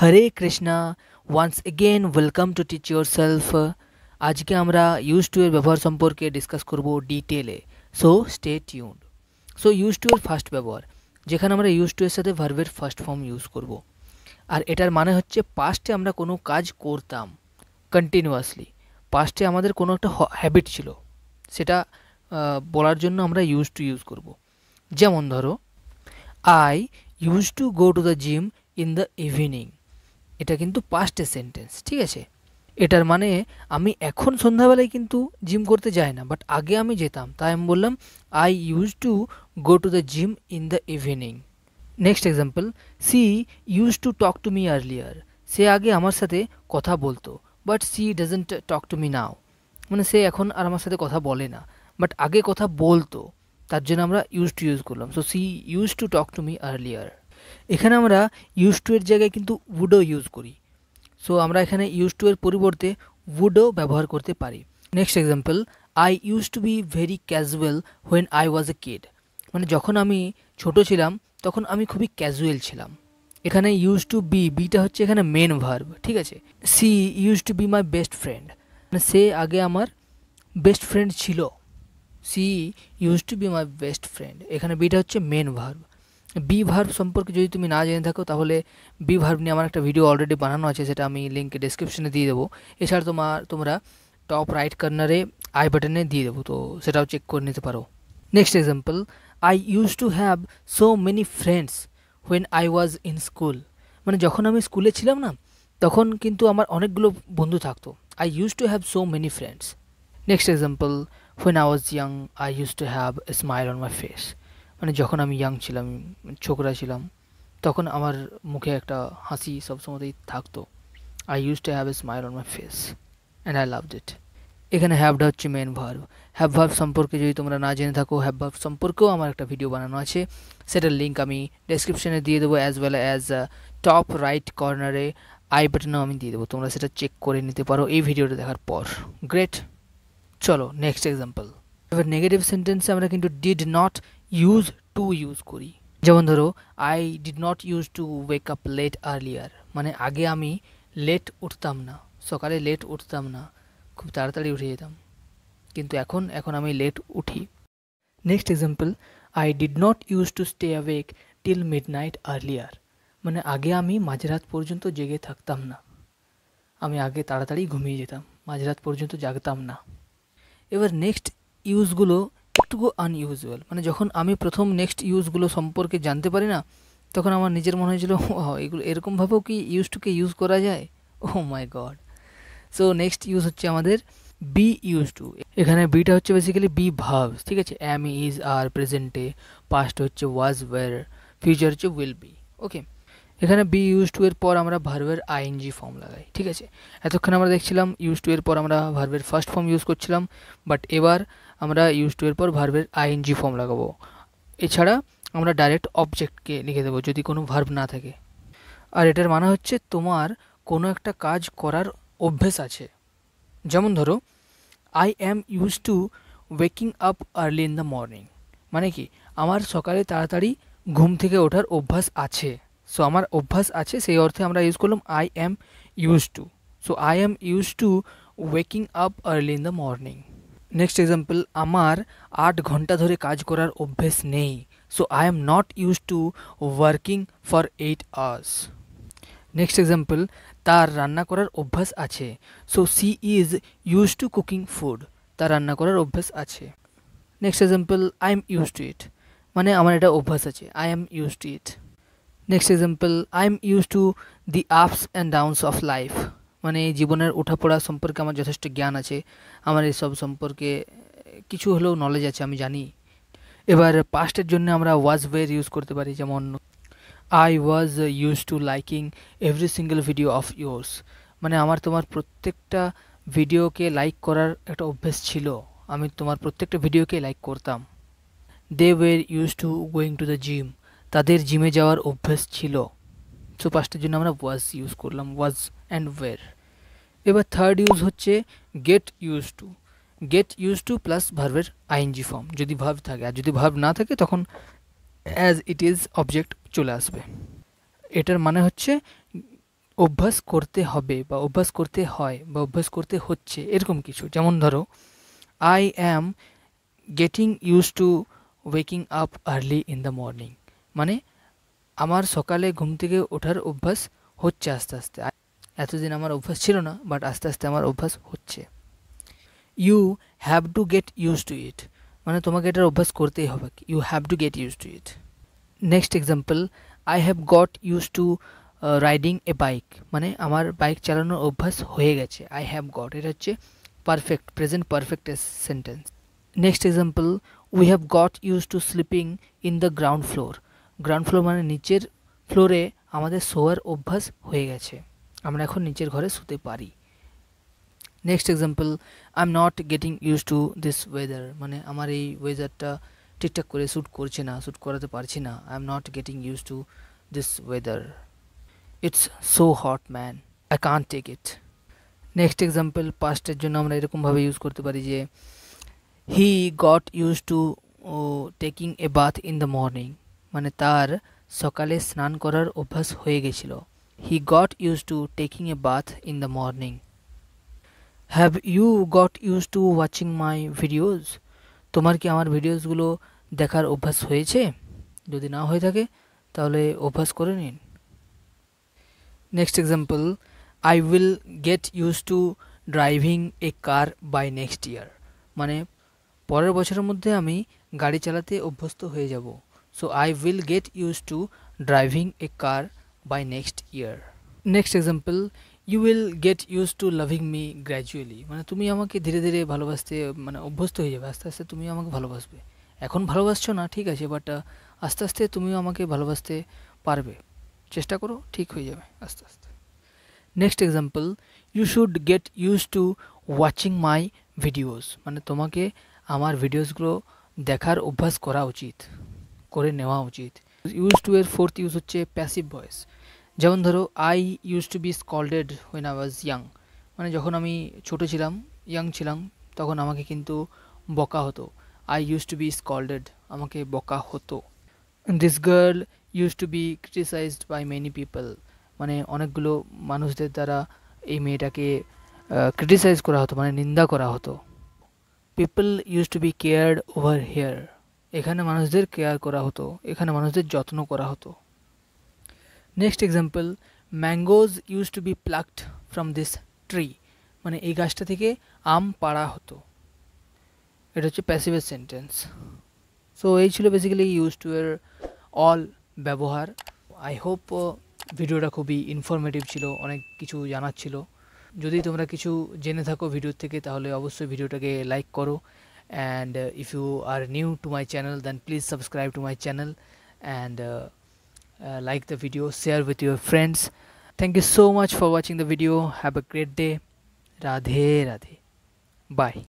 Hare Krishna, once again welcome to teach yourself. আজকে আমরা used to এর ব্যবহার সম্পর্কে ডিসকাস করব ডিটেলে, so stay tuned. So use to এর ফার্স্ট ব্যবহার, যেখানে আমরা ইউজ টু এর সাথে ভার্বের ফার্স্ট ফর্ম ইউজ করব, আর এটার মানে হচ্ছে পাস্টে আমরা কোনো কাজ করতাম কন্টিনিউয়াসলি, পাস্টে আমাদের কোনো একটা হ্যাবিট ছিল, সেটা বলার জন্য আমরা ইউজ টু ইউজ করব। যেমন ধরো, I use to go to the gym in the evening. এটা কিন্তু পাস্টের সেন্টেন্স, ঠিক আছে? এটার মানে আমি এখন সন্ধ্যাবেলায় কিন্তু জিম করতে যাই না, বাট আগে আমি যেতাম, তাই আমি বললাম I use to go to the gym in the evening. Next example, she use to talk to me earlier. সে আগে আমার সাথে কথা বলতো, but she doesn't talk to me now. মানে সে এখন আর আমার সাথে কথা বলে না, বাট আগে কথা বলতো, তার জন্য আমরা ইউজ টু ইউজ করলাম। So she use to talk to me earlier. এখানে আমরা ইউজ টু এর জায়গায় কিন্তু উডও ইউজ করি, সো আমরা এখানে ইউজ টু এর পরিবর্তে উডও ব্যবহার করতে পারি। Next example, I use to be very casual when I was a kid. মানে যখন আমি ছোট ছিলাম তখন আমি খুবই ক্যাজুয়াল ছিলাম। এখানে ইউজ টু বিটা হচ্ছে এখানে মেন ভার্ব, ঠিক আছে? She use to be my best friend, মানে সে আগে আমার বেস্ট ফ্রেন্ড ছিল। She use to be my best friend, এখানে বিটা হচ্ছে মেন ভার্ব। বি ভার্ব সম্পর্কে যদি তুমি না জেনে থাকো, তাহলে বি ভার্ব নিয়ে আমার একটা ভিডিও অলরেডি বানানো আছে, সেটা আমি লিঙ্ক ডেসক্রিপশনে দিয়ে দেবো। এছাড়া তোমরা টপ রাইট কর্নারে আই বাটনে দিয়ে দেবো, তো সেটাও চেক করে নিতে পারো। Next example, I use to have so many friends when I was in school. মানে যখন আমি স্কুলে ছিলাম না, তখন কিন্তু আমার অনেকগুলো বন্ধু থাকতো। I use to have so many friends. Next example, when I was young I use to have a smile on my face. মানে যখন আমি ইয়াং ছিলাম, ছোকরা ছিলাম, তখন আমার মুখে একটা হাসি সবসময়তেই থাকতো। I use to have a smile on my face and I loved it. এখানে হ্যাভটা হচ্ছে মেন ভার্ব। হ্যাভ ভার্ব সম্পর্কে যদি তোমরা না জেনে থাকো, হ্যাভ ভার্ব সম্পর্কেও আমার একটা ভিডিও বানানো আছে, সেটার লিঙ্ক আমি ডেসক্রিপশনে দিয়ে দেবো, as well as top right কর্নারে আই বাটনেও আমি দিয়ে দেবো, তোমরা সেটা চেক করে নিতে পারো এই ভিডিওটা দেখার পর। গ্রেট। চলো নেক্সট এক্সাম্পল। এবার নেগেটিভ সেন্টেন্সে আমরা কিন্তু did not use to use করি। যেমন ধরো, I did not use to wake up late earlier. মানে আগে আমি লেট উঠতাম না, সকালে লেট উঠতাম না, খুব তাড়াতাড়ি উঠে যেতাম, কিন্তু এখন আমি লেট উঠি। Next example, I did not use to stay awake till mid night earlier. মানে আগে আমি মাঝরাত পর্যন্ত জেগে থাকতাম না, আমি আগে তাড়াতাড়ি ঘুমিয়ে যেতাম, মাঝরাত পর্যন্ত জাগতাম না। এবার নেক্সট ইউজগুলো একটু আনইউজুয়াল। মানে যখন আমি প্রথম নেক্সট ইউজগুলো সম্পর্কে জানতে পারি না, তখন আমার নিজের মনে হয়েছিল এগুলো এরকমভাবেও কি ইউজ টুকে ইউজ করা যায়। ও মাই গড। সো নেক্সট ইউজ হচ্ছে আমাদের বি ইউজ টু। এখানে বিটা হচ্ছে বেসিক্যালি বি ভার্বস, ঠিক আছে? অ্যাম, ইজ, আর, প্রেজেন্টে, পাস্ট হচ্ছে ওয়াজ, ওয়ার, ফিউচার হচ্ছে উইল বি। ওকে, এখানে বি ইউজ টু এর পর আমরা ভার্বের আইএনজি ফর্ম লাগাই, ঠিক আছে? এতক্ষণ আমরা দেখছিলাম ইউজ টু এর পর আমরা ভার্বের ফার্স্ট ফর্ম ইউজ করছিলাম, বাট এবার আমরা ইউজ টু এর পর ভার্বের আইএনজি ফর্ম লাগাবো। এছাড়া আমরা ডাইরেক্ট অবজেক্টকে লিখে দেবো যদি কোনো ভার্ব না থাকে। আর এটার মানে হচ্ছে তোমার কোনো একটা কাজ করার অভ্যেস আছে। যেমন ধরো, I am use to waking up early in the morning. মানে কি, আমার সকালে তাড়াতাড়ি ঘুম থেকে ওঠার অভ্যাস আছে। সো আমার অভ্যাস আছে, সেই অর্থে আমরা ইউজ করলাম I am use to. So I am use to waking up early in the morning. Next example, আমার 8 ঘন্টা ধরে কাজ করার অভ্যেস নেই। So I am not use to working for 8 hours. Next example, তার রান্না করার অভ্যাস আছে। So she is use to cooking food. তার রান্না করার অভ্যাস আছে। Next example, I am use to ইট। মানে আমার এটা অভ্যাস আছে, I am use to it. Next example, I am use to the ups and downs of life. মানে জীবনের ওঠাপড়া সম্পর্কে আমার যথেষ্ট জ্ঞান আছে, আমার এইসব সম্পর্কে কিছু হলেও নলেজ আছে, আমি জানি। এবার পাস্টের জন্য আমরা ওয়াজ ওয়ের ইউজ করতে পারি, যেমন I was use to liking every single video of yours. মানে আমার তোমার প্রত্যেকটা ভিডিওকে লাইক করার একটা অভ্যেস ছিল, আমি তোমার প্রত্যেকটা ভিডিওকে লাইক করতাম। They were use to going to the gym. তাদের জিমে যাওয়ার অভ্যেস ছিল। সো পাস্টের জন্য আমরা ওয়াজ ইউজ করলাম, ওয়াজ অ্যান্ড ওয়ের। এবার থার্ড ইউজ হচ্ছে get use to. Get use to plus ভার্বের আইএনজি ফর্ম যদি ভার্ব থাকে, আর যদি ভার্ব না থাকে তখন অ্যাজ ইট ইজ অবজেক্ট চলে আসবে। এটার মানে হচ্ছে অভ্যাস করতে হবে বা অভ্যাস করতে হয় বা অভ্যাস করতে হচ্ছে এরকম কিছু। যেমন ধরো, I am getting use to waking up early in the morning, মানে আমার সকালে ঘুম থেকে ওঠার অভ্যাস হচ্ছে আস্তে আস্তে। এতদিন আমার অভ্যাস ছিল না, বাট আস্তে আস্তে আমার অভ্যাস হচ্ছে। You have to get use to ইট, মানে তোমাকে এটার অভ্যাস করতেই হবে, you have to get use to it. Next example, I have got use to riding a bike, মানে আমার বাইক চালানোর অভ্যাস হয়ে গেছে। আই হ্যাভ গট, এটা হচ্ছে perfect present perfect sentence. Next example, we have got use two sleeping in the ground floor. Ground floor মানে নিচের ফ্লোরে আমাদের শোয়ার অভ্যাস হয়ে গেছে, আমরা এখন নিচের ঘরে শুতে পারি। Next example, I am not getting use to this weather, মানে আমার এই ওয়েদারটা ঠিকঠাক করে শ্যুট করছে না, শ্যুট করাতে পারছি না। I am not getting use to this weather, it's so hot man, I can't take it. Next example, পাস্টের জন্য আমরা এরকমভাবে ইউজ করতে পারি যে he got use to taking a bath in the morning, মানে তার সকালে স্নান করার অভ্যাস হয়ে গেছিল। He got use to taking a bath in the morning. Have you got use to watching my videos, তোমার কি আমার ভিডিওসগুলো দেখার অভ্যাস হয়েছে? যদি না হয়ে থাকে তাহলে অভ্যাস করে নিন। Next example, I will get use to driving a car by next year, মানে পরের বছরের মধ্যে আমি গাড়ি চালাতে অভ্যস্ত হয়ে যাব। So I will get use to driving a car by next year. Next example, you will get use to loving me gradually, মানে তুমি আমাকে ধীরে ধীরে ভালোবাসতে, মানে অভ্যস্ত হয়ে যাবে, আস্তে আস্তে তুমিও আমাকে ভালোবাসবে। এখন ভালোবাসছো না, ঠিক আছে, বাট আস্তে আস্তে তুমিও আমাকে ভালোবাসতে পারবে, চেষ্টা করো, ঠিক হয়ে যাবে আস্তে আস্তে। Next example, you should get use to watching my videos, মানে তোমাকে আমার ভিডিওসগুলো দেখার অভ্যাস করা উচিত, করে নেওয়া উচিত। ইউজ টু এর ফোর্থ ইউজ হচ্ছে প্যাসিভ ভয়েস। যেমন ধরো, I use to be scolded when I was young, মানে যখন আমি ছোটো ছিলাম, ইয়াং ছিলাম, তখন আমাকে কিন্তু বকা হতো। I use to be scolded, আমাকে বকা হতো। This girl use to be criticised by many people, মানে অনেকগুলো মানুষদের দ্বারা এই মেয়েটাকে ক্রিটিসাইজ করা হতো, মানে নিন্দা করা হতো। People use to be cared over here, এখানে মানুষদের কেয়ার করা হতো, এখানে মানুষদের যত্ন করা হতো। Next example, mangoes use to be plucked from this tree, মানে এই গাছটা থেকে আম পাড়া হতো। এটা হচ্ছে প্যাসিভ সেন্টেন্স। সো এই ছিল বেসিক্যালি ইউজ টু এর অল ব্যবহার। আই হোপ ভিডিওটা খুবই ইনফরমেটিভ ছিল, অনেক কিছু জানার ছিল। যদি তোমরা কিছু জেনে থাকো ভিডিও থেকে তাহলে অবশ্যই ভিডিওটাকে লাইক করো, and if you are new to my channel then please subscribe to my channel, and like the video, share with your friends. Thank you so much for watching the video. Have a great day. Radhe Radhe. Bye.